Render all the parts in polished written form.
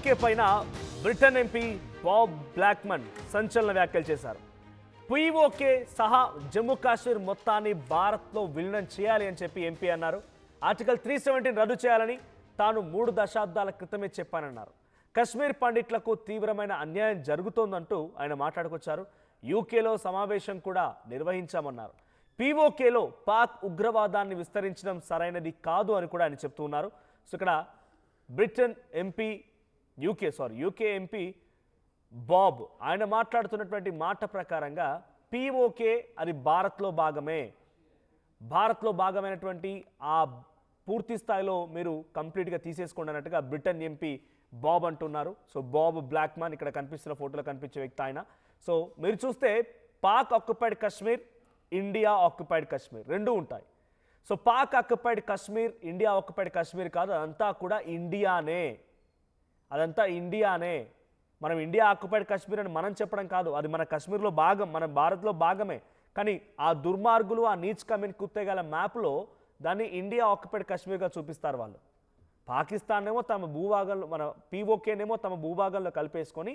PoK పైన Britain MP Bob Blackman సంచలన వ్యాఖ్యలు చేశారు. పీఓకే సహా జమ్మూ కాశ్మీర్ మొత్తాన్ని భారత్లో విలీనం చేయాలి అని చెప్పి ఎంపీ అన్నారు. ఆర్టికల్ 370 రద్దు చేయాలని తాను 3 దశాబ్దాల క్రితమే చెప్పానన్నారు. కశ్మీర్ పండిట్లకు తీవ్రమైన అన్యాయం జరుగుతోందంటూ ఆయన మాట్లాడుకొచ్చారు. యూకేలో సమావేశం కూడా నిర్వహించామన్నారు. పీఓకేలో పాక్ ఉగ్రవాదాన్ని విస్తరించడం సరైనది కాదు అని కూడా ఆయన చెప్తూ ఉన్నారు. సో ఇక్కడ Britain MP UK MP Bob ఆయన మాట్లాడుతున్నటువంటి మాట ప్రకారంగా పీఓకే అది భారత్లో భాగమైనటువంటి ఆ పూర్తి స్థాయిలో మీరు కంప్లీట్గా తీసేసుకోండి అన్నట్టుగా బ్రిటన్ ఎంపీ బాబ్ అంటున్నారు. సో బాబ్ బ్లాక్మన్ ఇక్కడ కనిపిస్తున్న ఫోటోలో కనిపించే వ్యక్తి ఆయన. సో మీరు చూస్తే Pak occupied Kashmir, India occupied Kashmir రెండు ఉంటాయి. So Pak occupied Kashmir, India occupied Kashmir కాదు, అదంతా కూడా ఇండియానే. మనం ఇండియా ఆక్యుపైడ్ కాశ్మీర్ అని మనం చెప్పడం కాదు, అది మన కాశ్మీర్లో భాగం, మన భారత్లో భాగమే. కానీ ఆ దుర్మార్గులు, ఆ నీచ్ కమిన్ కుత్తేగల మ్యాప్లో దాన్ని ఇండియా ఆక్యుపైడ్ కాశ్మీర్గా చూపిస్తారు వాళ్ళు. పాకిస్తాన్ ఏమో తమ భూభాగంలో, మన పీఓకేనేమో తమ భూభాగంలో కలిపేసుకొని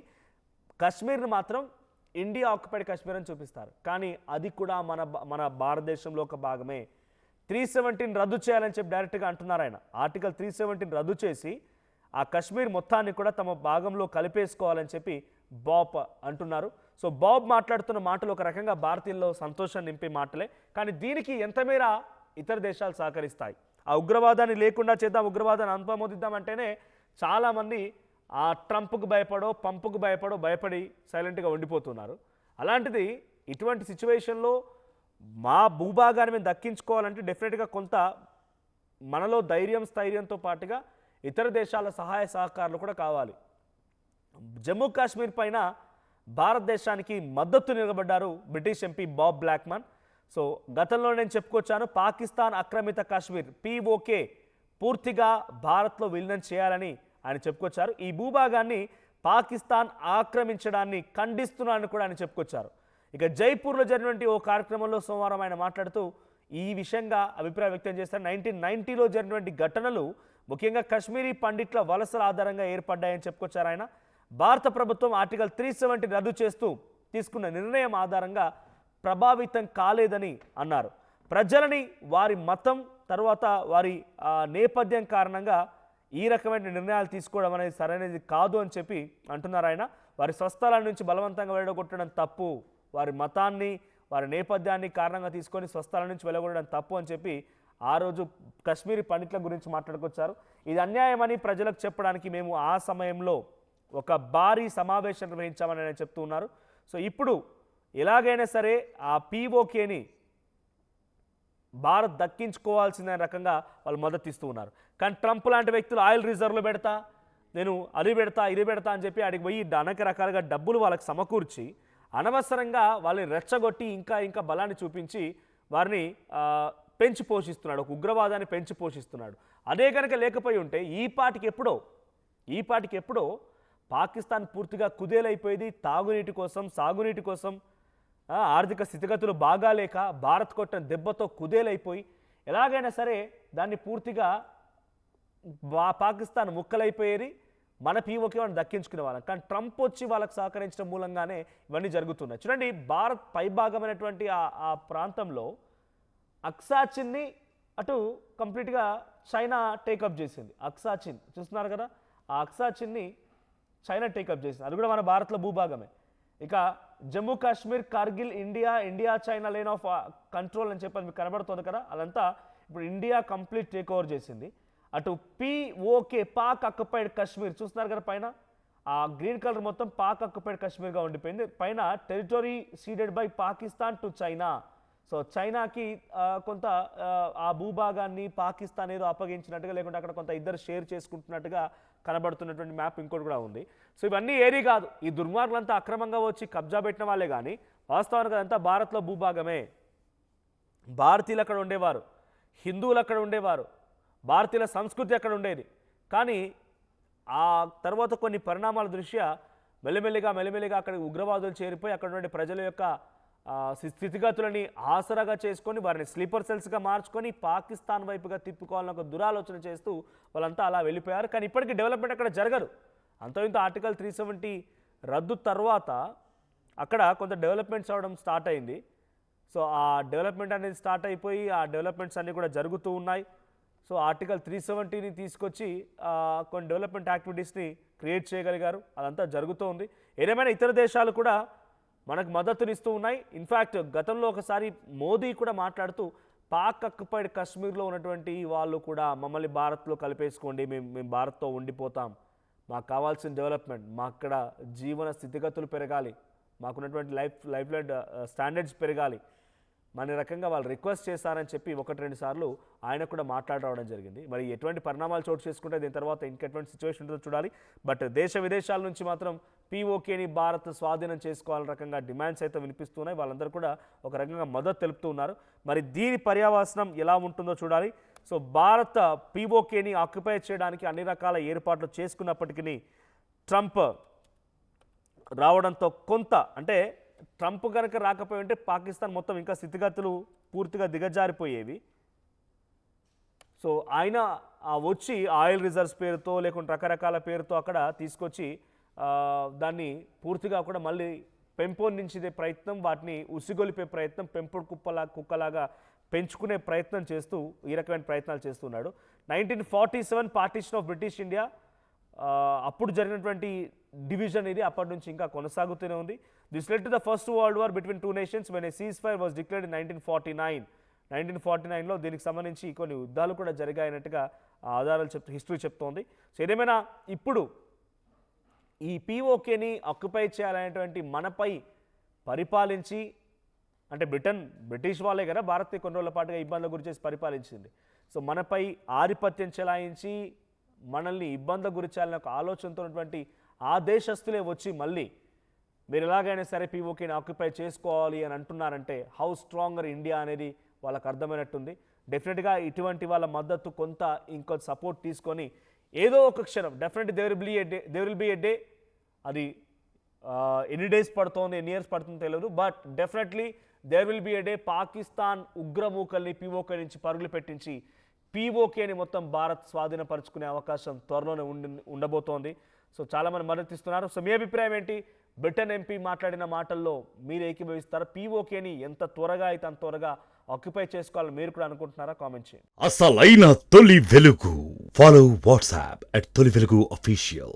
కాశ్మీర్ని మాత్రం ఇండియా ఆక్యుపైడ్ కాశ్మీర్ అని చూపిస్తారు. కానీ అది కూడా మన భారతదేశంలో ఒక భాగమే. 370 రద్దు చేయాలని చెప్పి డైరెక్ట్గా అంటున్నారు ఆయన. ఆర్టికల్ 370 రద్దు చేసి ఆ కశ్మీర్ మొత్తాన్ని కూడా తమ భాగంలో కలిపేసుకోవాలని చెప్పి బాబ్ అంటున్నారు. సో బాబ్ మాట్లాడుతున్న మాటలు ఒక రకంగా భారతీయుల్లో సంతోషాన్ని నింపే మాటలే. కానీ దీనికి ఎంతమేర ఇతర దేశాలు సహకరిస్తాయి? ఆ ఉగ్రవాదాన్ని లేకుండా చేద్దాం, ఉగ్రవాదాన్ని అంతమొదిద్దామంటేనే చాలామంది ఆ ట్రంప్కు భయపడి సైలెంట్గా ఉండిపోతున్నారు. అలాంటిది ఇటువంటి సిచ్యువేషన్లో మా భూభాగాన్ని మేము దక్కించుకోవాలంటే డెఫినెట్గా కొంత మనలో స్థైర్యంతో పాటుగా ఇతర దేశాల సహాయ సహకారాలు కూడా కావాలి. జమ్మూ కాశ్మీర్ పైన భారతదేశానికి మద్దతు నిలబడ్డారు British MP Bob Blackman. So గతంలో నేను చెప్పుకొచ్చాను, పాకిస్తాన్ ఆక్రమిత కాశ్మీర్ పీఓకే పూర్తిగా భారత్లో విలీనం చేయాలని ఆయన చెప్పుకొచ్చారు. ఈ భూభాగాన్ని పాకిస్తాన్ ఆక్రమించడాన్ని ఖండిస్తున్నారని కూడా ఆయన చెప్పుకొచ్చారు. ఇక జైపూర్లో జరిగినటువంటి ఓ కార్యక్రమంలో సోమవారం ఆయన మాట్లాడుతూ ఈ విషయంగా అభిప్రాయం వ్యక్తం చేశారు. 1990లో జరిగినటువంటి ఘటనలు ముఖ్యంగా కశ్మీరీ పండిట్ల వలసల ఆధారంగా ఏర్పడ్డాయని చెప్పుకొచ్చారు ఆయన. భారత ప్రభుత్వం ఆర్టికల్ 370 రద్దు చేస్తూ తీసుకున్న నిర్ణయం ఆధారంగా ప్రభావితం కాలేదని అన్నారు. ప్రజలని వారి మతం తర్వాత వారి నేపథ్యం కారణంగా ఈ రకమైన నిర్ణయాలు తీసుకోవడం అనేది సరైనది కాదు అని చెప్పి అంటున్నారు ఆయన. వారి స్వస్థలాల నుంచి బలవంతంగా వెళ్ళగొట్టడం తప్పు, వారి మతాన్ని వారి నేపథ్యాన్ని కారణంగా తీసుకొని స్వస్థలాల నుంచి వెళ్ళగొట్టడం తప్పు అని చెప్పి ఆ రోజు కశ్మీరీ పండిట్ల గురించి మాట్లాడుకొచ్చారు. ఇది అన్యాయమని ప్రజలకు చెప్పడానికి మేము ఆ సమయంలో ఒక భారీ సమావేశం నిర్వహించామని ఆయన చెప్తూ ఉన్నారు. సో ఇప్పుడు ఎలాగైనా సరే ఆ పీఓకేని భారత్ దక్కించుకోవాల్సిన రకంగా వాళ్ళు మద్దతు ఇస్తూ ఉన్నారు. కానీ ట్రంప్ లాంటి వ్యక్తులు ఆయిల్ రిజర్వ్లు పెడతా, నేను అది పెడతా ఇది పెడతా అని చెప్పి అడిగి పోయి అనేక రకాలుగా డబ్బులు వాళ్ళకి సమకూర్చి అనవసరంగా వాళ్ళని రెచ్చగొట్టి ఇంకా బలాన్ని చూపించి వారిని పెంచి పోషిస్తున్నాడు, ఒక ఉగ్రవాదాన్ని పెంచి పోషిస్తున్నాడు. అదే కనుక లేకపోయి ఉంటే ఈ పాటికి ఎప్పుడో పాకిస్తాన్ పూర్తిగా కుదేలైపోయేది. తాగునీటి కోసం, సాగునీటి కోసం, ఆర్థిక స్థితిగతులు బాగాలేక భారత్ కొట్టిన దెబ్బతో కుదేలైపోయి ఎలాగైనా సరే దాన్ని పూర్తిగా పాకిస్తాన్ ముక్కలైపోయేది, మన పీఓకే వాళ్ళని దక్కించుకునే వాళ్ళం. కానీ ట్రంప్ వచ్చి వాళ్ళకి సహకరించడం మూలంగానే ఇవన్నీ జరుగుతున్నాయి. చూడండి, భారత్ పైభాగమైనటువంటి ఆ ప్రాంతంలో అక్సాచిన్ని అటు కంప్లీట్గా చైనా టేకప్ చేసింది. అక్సాచిన్ చూస్తున్నారు కదా, ఆ అక్సాచిన్ని చైనా టేకప్ చేసింది, అది కూడా మన భారత్లో భూభాగమే. ఇక Jammu Kashmir, Kargil India China line of control అని చెప్పి మీకు కనబడుతుంది కదా, అదంతా ఇప్పుడు ఇండియా కంప్లీట్ టేక్ ఓవర్ చేసింది. అటు పీఓకే పాక్ ఆక్యుపైడ్ కాశ్మీర్ చూస్తున్నారు కదా, పైన ఆ గ్రీన్ కలర్ మొత్తం పాక్ ఆక్యుపైడ్ కాశ్మీర్గా ఉండిపోయింది. పైన territory ceded by Pakistan to China. So చైనాకి కొంత ఆ భూభాగాన్ని పాకిస్తాన్ ఏదో అప్పగించినట్టుగా, లేకుంటే అక్కడ కొంత ఇద్దరు షేర్ చేసుకుంటున్నట్టుగా కనబడుతున్నటువంటి మ్యాప్ ఇంకోటి కూడా ఉంది. సో ఇవన్నీ ఏరీ కాదు, ఈ దుర్మార్గులంతా అక్రమంగా వచ్చి కబ్జా పెట్టిన వాళ్ళే. కానీ వాస్తవానికి అదంతా భారత్లో భూభాగమే. భారతీయులు అక్కడ ఉండేవారు, హిందువులు అక్కడ ఉండేవారు, భారతీయుల సంస్కృతి అక్కడ ఉండేది. కానీ ఆ తర్వాత కొన్ని పరిణామాల దృష్ట్యా మెల్లిమెల్లిగా అక్కడ ఉగ్రవాదులు చేరిపోయి అక్కడ ఉండే ప్రజల యొక్క స్థితిగతులని ఆసరాగా చేసుకొని వారిని స్లీపర్ సెల్స్గా మార్చుకొని పాకిస్తాన్ వైపుగా తిప్పుకోవాలని ఒక దురాలోచన చేస్తూ వాళ్ళంతా అలా వెళ్ళిపోయారు. కానీ ఇప్పటికీ డెవలప్మెంట్ అక్కడ జరగదు. అంత ఇంత ఆర్టికల్ 370 రద్దు తర్వాత అక్కడ కొంత డెవలప్మెంట్స్ అవ్వడం స్టార్ట్ అయింది. సో ఆ డెవలప్మెంట్ అనేది స్టార్ట్ అయిపోయి ఆ డెవలప్మెంట్స్ అన్నీ కూడా జరుగుతూ ఉన్నాయి. సో ఆర్టికల్ 370ని తీసుకొచ్చి కొన్ని డెవలప్మెంట్ యాక్టివిటీస్ని క్రియేట్ చేయగలిగారు. అదంతా జరుగుతూ ఉంది. ఏదేమైనా ఇతర దేశాలు కూడా మనకు మద్దతునిస్తూ ఉన్నాయి. ఇన్ఫ్యాక్ట్ గతంలో ఒకసారి మోదీ కూడా మాట్లాడుతూ పాక్ ఆక్యుపైడ్ కాశ్మీర్లో ఉన్నటువంటి వాళ్ళు కూడా మమ్మల్ని భారత్లో కలిపేసుకోండి, మేము భారత్తో ఉండిపోతాం, మాకు కావాల్సిన డెవలప్మెంట్, మా అక్కడ జీవన స్థితిగతులు పెరగాలి, మాకున్నటువంటి లైఫ్ స్టాండర్డ్స్ పెరగాలి, మన రకంగా వాళ్ళు రిక్వెస్ట్ చేశారని చెప్పి 1-2 సార్లు ఆయన కూడా మాట్లాడడం జరిగింది. మరి ఎటువంటి పరిణామాలు చోటు చేసుకుంటే దీని తర్వాత ఇంకెటువంటి సిచ్యువేషన్ ఉంటుందో చూడాలి. బట్ దేశ విదేశాల నుంచి మాత్రం పీఓకేని భారత్ స్వాధీనం చేసుకోవాలని రకంగా డిమాండ్స్ అయితే వినిపిస్తున్నాయి. వాళ్ళందరూ కూడా ఒక రకంగా మద్దతు తెలుపుతూ ఉన్నారు. మరి దీని పర్యావసనం ఎలా ఉంటుందో చూడాలి. సో భారత్ పీఓకేని ఆక్యుపై చేయడానికి అన్ని రకాల ఏర్పాట్లు చేసుకున్నప్పటికీ ట్రంప్ రావడంతో కొంత అంటే ట్రంప్ కనుక రాకపోయి ఉంటే పాకిస్తాన్ మొత్తం ఇంకా స్థితిగతులు పూర్తిగా దిగజారిపోయేవి. సో ఆయన వచ్చి ఆయిల్ రిజర్వ్స్ పేరుతో లేకుంటే రకరకాల పేరుతో అక్కడ తీసుకొచ్చి దాన్ని పూర్తిగా కూడా మళ్ళీ పెంపొందించే ప్రయత్నం, వాటిని ఉసిగొలిపే ప్రయత్నం, పెంపుడు కుక్కలాగా పెంచుకునే ప్రయత్నం చేస్తూ ఈ రకమైన ప్రయత్నాలు చేస్తున్నాడు. 1947 పార్టీషన్ ఆఫ్ బ్రిటిష్ ఇండియా అప్పుడు జరిగినటువంటి డివిజన్ ఇది అప్పటి నుంచి ఇంకా కొనసాగుతూనే ఉంది. This led to the first world war between two nations when a ceasefire was declared in 1949లో దీనికి సంబంధించి కొన్ని యుద్ధాలు కూడా జరిగాయన్నట్టుగా ఆధారాలు హిస్టరీ చెప్తోంది. సో ఏదేమైనా ఇప్పుడు ఈ పీఓకేని ఆక్యుపై చేయాలనేటువంటి మనపై పరిపాలించి, అంటే బ్రిటిష్ వాళ్ళే కదా భారత్ని కొన్ని రోజుల పాటుగా ఇబ్బందుల గురి చేసి పరిపాలించింది. సో మనపై ఆధిపత్యం చెలాయించి మనల్ని ఇబ్బందుల గురి చేయాలని ఒక ఆలోచనతో ఉన్నటువంటి ఆ దేశస్తులే వచ్చి మళ్ళీ మీరు ఎలాగైనా సరే పీఓకేని ఆక్యుపై చేసుకోవాలి అని అంటున్నారంటే హౌ స్ట్రాంగర్ ఇండియా అనేది వాళ్ళకు అర్థమైనట్టుంది. డెఫినెట్గా ఇటువంటి వాళ్ళ మద్దతు ఇంకొంత సపోర్ట్ తీసుకొని ఏదో ఒక క్షణం definitely there will be a day, అది ఎన్ని డేస్ పడుతుంది, ఎన్ని ఇయర్స్ పడుతుందో తెలియదు, but definitely there will be a day Pakistan ఉగ్రమూకల్ని పీఓకే నుంచి పరుగులు పెట్టించి పీఓకేని మొత్తం భారత్ స్వాధీనపరుచుకునే అవకాశం త్వరలోనే ఉండబోతోంది. సో చాలామంది మద్దతిస్తున్నారు. సో మీ అభిప్రాయం ఏంటి? బ్రిటన్ ఎంపీ మాట్లాడిన మాటల్లో మీరు ఏకీభవిస్తారా? పీఓకేని ఎంత త్వరగా అయితే అంత త్వరగా ఆక్యుపై చేసుకోవాలని మీరు కూడా అనుకుంటున్నారా? కామెంట్ చేయండి. అసలైన తొలి వెలుగు. ఫాలో వాట్సాప్ @తొలి వెలుగు అఫీషియల్.